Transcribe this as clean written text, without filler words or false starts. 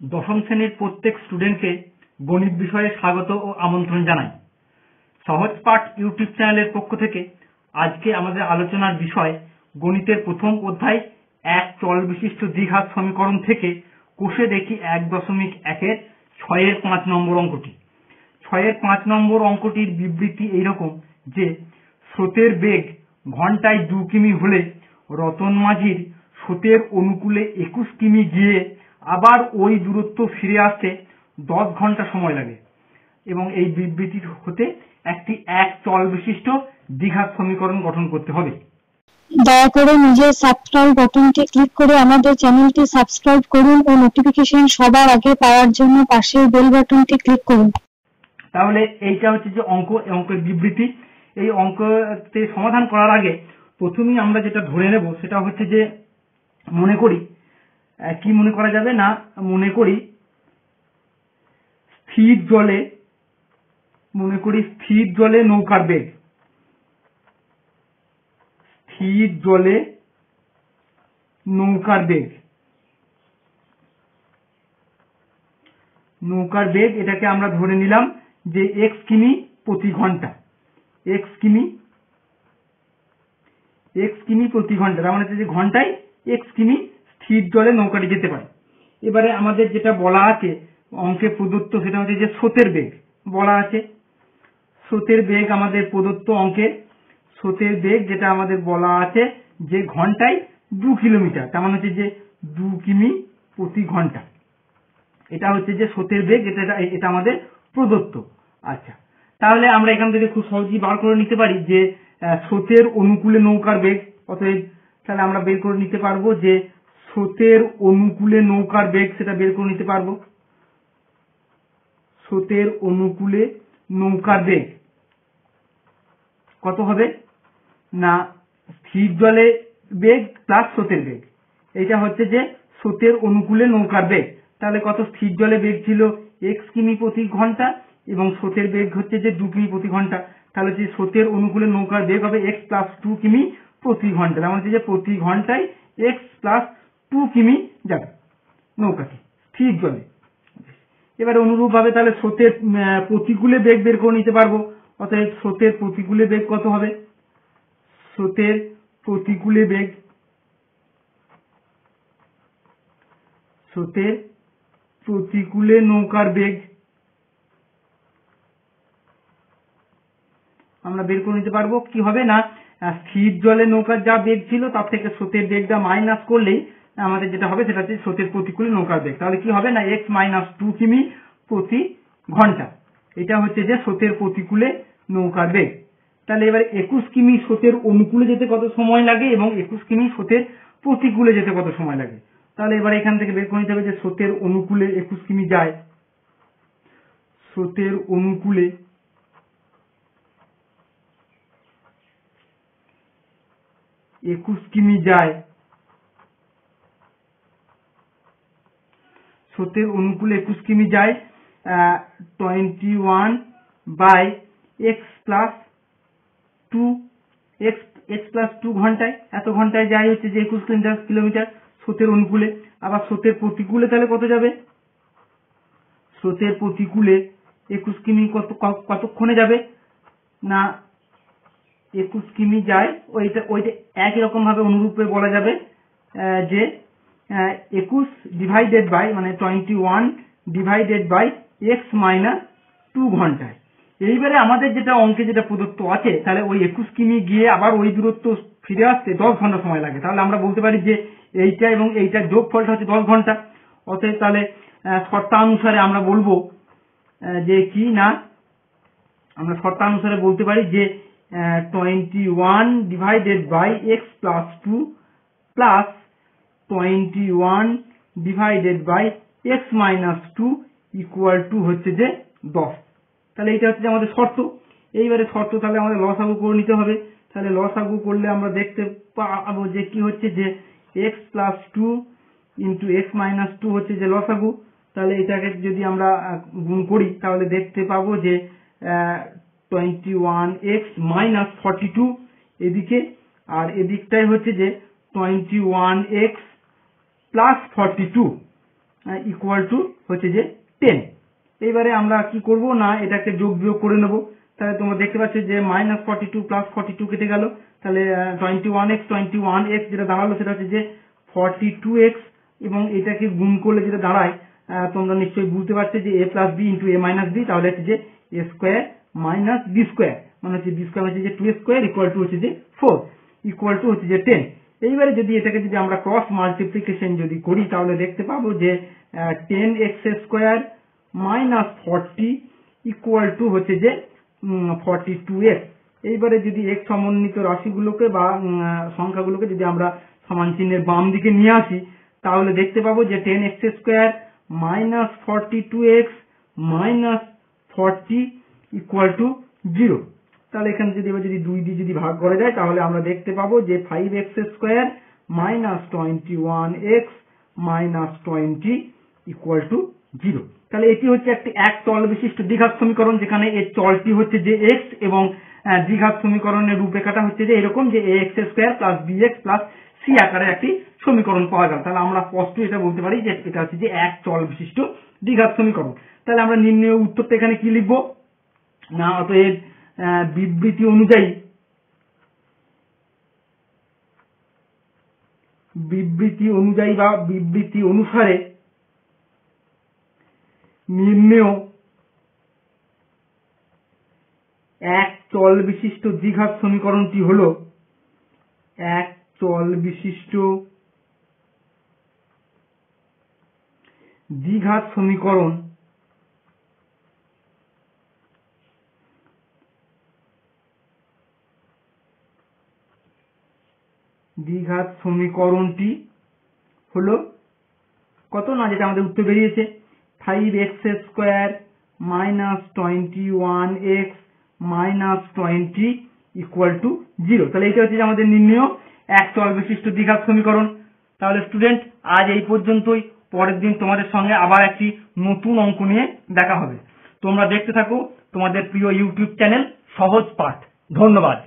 দশম শ্রেণীর প্রত্যেক স্টুডেন্টকে গণিত বিষয়ে স্বাগত ও আমন্ত্রণ জানাই। সহজ পাঠ ইউটিউব চ্যানেলের পক্ষ থেকে আজকে আমাদের আলোচনার বিষয় গণিতের প্রথম অধ্যায় এক চল বিশিষ্ট দ্বিঘাত সমীকরণ থেকে কষে দেখি 1.1-এর 6-5 নম্বর অঙ্কটি। 6-5 নম্বর অঙ্কটির বিবৃতি এইরকম যে স্রোতের বেগ ঘন্টায় 2 কিমি হলে রতন মাঝির স্রোতের অনুকূলে 21 কিমি গিয়ে আবার ওই দূরত্ব ফিরে আসতে 10 ঘন্টা সময় লাগে এবং এই বিবৃতির হতে একটি এক চল বিশিষ্ট দ্বিঘাত সমীকরণ গঠন করতে হবে। দয়া করে নিজের সাবস্ক্রাইব বাটনটি ক্লিক করে আমাদের চ্যানেলটি সাবস্ক্রাইব করুন ও নোটিফিকেশন সবার আগে পাওয়ার জন্য পাশের বেল বাটনটি ক্লিক করুন। তাহলে এইটা হচ্ছে যে অঙ্কের বিবৃতি। এই অঙ্কতে সমাধান করার আগে প্রথমেই আমরা যেটা ধরে নেব সেটা হচ্ছে যে মনে করি কি মনে করা যাবে না, মনে করি স্থির জলে নৌকার বেগ, স্থির জলে নৌকার বেগ এটাকে আমরা ধরে নিলাম যে x কিমি প্রতি ঘন্টা, x কিমি প্রতি ঘন্টা, তার মানে হচ্ছে যে ঘন্টায় x কিমি স্থির জলে নৌকাটি যেতে পারে। এবারে আমাদের যেটা বলা আছে অঙ্কে প্রদত্ত সেটা হচ্ছে যে স্রোতের বেগ বলা আছে। স্রোতের বেগ আমাদের প্রদত্ত অঙ্কে, স্রোতের বেগ যেটা আমাদের বলা আছে যে ঘন্টায় 2 কিলোমিটার, তার মানে হচ্ছে যে 2 কিমি প্রতি ঘন্টা। এটা হচ্ছে যে স্রোতের বেগ, এটা আমাদের প্রদত্ত। আচ্ছা, তাহলে আমরা এখান থেকে খুব সহজেই বার করে নিতে পারি যে স্রোতের অনুকূলে নৌকার বেগ। অতএব তাহলে আমরা বের করে নিতে পারবো যে স্রোতের অনুকূলে নৌকার বেগ, সেটা বের করে নিতে পারবো। স্রোতের অনুকূলে নৌকার বেগ কত হবে না স্থির জলে বেগ প্লাস স্রোতের বেগ, এটা হচ্ছে যে স্রোতের অনুকূলে নৌকার বেগ। তাহলে কত স্থির জলে বেগ ছিল x কিমি প্রতি ঘন্টা এবং স্রোতের বেগ হচ্ছে যে 2 কিমি প্রতি ঘন্টা। তাহলে যে স্রোতের অনুকূলে নৌকার বেগ হবে x প্লাস 2 কিমি প্রতি ঘন্টা, তার মানে যে প্রতি ঘন্টায় x প্লাস 2 কিমি যাবে নৌকাটি স্থির জলে। এবারে অনুরূপ ভাবে তাহলে স্রোতের প্রতিকূলে বেগ বের করে নিতে পারবো। অতএব স্রোতের প্রতিকূলে বেগ কত হবে, স্রোতের প্রতিকূলে বেগ, স্রোতের প্রতিকূলে নৌকার বেগ আমরা বের করে নিতে পারবো। কি হবে না স্থির জলে নৌকার যা বেগ ছিল তার থেকে স্রোতের বেগটা মাইনাস করলেই আমাদের যেটা হবে সেটা হচ্ছে স্রোতের প্রতিকূলে নৌকার বেগ। তাহলে কি হবে না x মাইনাস 2 কিমি প্রতি ঘন্টা, এটা হচ্ছে যে স্রোতের প্রতিকূলে নৌকার বেগ। তাহলে এবারে 21 কিমি স্রোতের অনুকূলে যেতে কত সময় লাগে এবং 21 কিমি স্রোতের প্রতিকূলে যেতে কত সময় লাগে। তাহলে এবারে এখান থেকে বের করে নিতে হবে যে স্রোতের অনুকূলে 21 কিমি যায়, স্রোতের অনুকূলে 21 কিমি যায়, স্রোতের অনুকূলে 21 কিমি যায় 21/x প্লাস 2 ঘন্টায়, এত ঘন্টায় যায় হচ্ছে যে 21 কিলোমিটার স্রোতের অনুকূলে। আবার স্রোতের প্রতিকূলে তাহলে কত যাবে, স্রোতের প্রতিকূলে 21 কিমি কতক্ষণে যাবে না 21 কিমি যায়, ওইটা একই রকম ভাবে অনুরূপে বলা যাবে যে 21 ডিভাইডেড বাই মানে 21 ডিভাইডেড বাই x মাইনাস 2 ঘন্টায়। এইবারে আমাদের যেটা অঙ্কে যেটা প্রদত্ত আছে তাহলে ওই 21 কিমি গিয়ে আবার ওই দূরত্ব ফিরে আসতে 10 ঘন্টা সময় লাগে। তাহলে আমরা বলতে পারি যে এইটা এবং এইটার যোগফলটা হচ্ছে 10 ঘন্টা। অতএব তাহলে শর্তানুসারে আমরা বলবো যে কি না, আমরা শর্তানুসারে বলতে পারি যে 21 divided by x plus 2 plus 21 divided by x minus 2 equal to হচ্ছে যে 10। তাহলে এইটা হচ্ছে যে আমাদের শর্ত। এইবারে শর্ত তাহলে আমাদের লসাগু করে নিতে হবে। তাহলে লসাগু করলে আমরা দেখতে পাবো যে কি হচ্ছে যে x plus 2 into x minus 2 হচ্ছে যে লসাগু। তাহলে এটাকে যদি আমরা গুণ করি তাহলে দেখতে পাবো যে 21x মাইনাস 42 এদিকে, আর এদিকটাই হচ্ছে যে 21x প্লাস 42। ইকুয়াল টু হচ্ছে যে 10। এইবারে আমরা কি করব না এটাকে যোগ বিয়োগ করে নেব। তাহলে তোমরা দেখতে পাচ্ছ যে -42 + 42 কেটে গেল, তাহলে 21x যেটা দাঁড়ালো সেটা হচ্ছে যে 42x, এবং এটাকে গুণ করলে যেটা দাঁড়ায় তোমরা নিশ্চয়ই বুঝতে পারছো যে a + b × a - b, তাহলে হচ্ছে যে a² - b² মানে হচ্ছে b² হচ্ছে যে 2a² ইকুয়াল টু হচ্ছে যে 4 ইকুয়াল টু হচ্ছে যে 10। এইবারে যদি এটাকে যদি আমরা ক্রস মাল্টিপ্লিকেশন যদি করি তাহলে দেখতে পাবো যে 10x² - 40 ইকুয়াল টু হচ্ছে যে 42x। এইবারে যদি x সমন্বিত রাশিগুলোকে বা সংখ্যাগুলোকে যদি আমরা সমান চিহ্নের বাম দিকে নিয়ে আসি তাহলে দেখতে পাবো যে 10x² - 42x - 40 ইকুয়াল টু 0। তাহলে এখানে যদি এবার যদি 2 দিয়ে যদি ভাগ করা যায় তাহলে আমরা দেখতে পাবো যে 5x² - 21x - 20 ইকুয়াল টু 0। তাহলে এটি হচ্ছে একটি এক চল বিশিষ্ট দ্বিঘাত সমীকরণ, যেখানে এর চলটি হচ্ছে যে x এবং দ্বিঘাত সমীকরণের রূপরেখাটা হচ্ছে যে এরকম যে ax² + bx + c আকারের একটি সমীকরণ পাওয়া গেল। তাহলে আমরা স্পষ্ট এটা বলতে পারি যে এটা হচ্ছে যে এক চল বিশিষ্ট দ্বিঘাত সমীকরণ। তাহলে আমরা নির্ণয় উত্তরটা এখানে কি লিখবো না, অতএব বিবৃতি অনুযায়ী বা বিবৃতি অনুসারে নির্ণেয় এক চল বিশিষ্ট দ্বিঘাত সমীকরণটি হলো এক চল বিশিষ্ট দ্বিঘাত সমীকরণ সমীকরণটি হলো কত না, যেটা আমাদের উত্তর বেরিয়েছে 5x² - 21x - 20 ইকুয়াল টু 0। তাহলে এটা হচ্ছে আমাদের নির্ণেয় এক চল বিশিষ্ট দ্বিঘাত সমীকরণ। তাহলে স্টুডেন্ট আজ এই পর্যন্তই, পরের দিন তোমাদের সঙ্গে আবার একটি নতুন অঙ্ক নিয়ে দেখা হবে। তোমরা দেখতে থাকো তোমাদের প্রিয় ইউটিউব চ্যানেল সহজ পাঠ। ধন্যবাদ।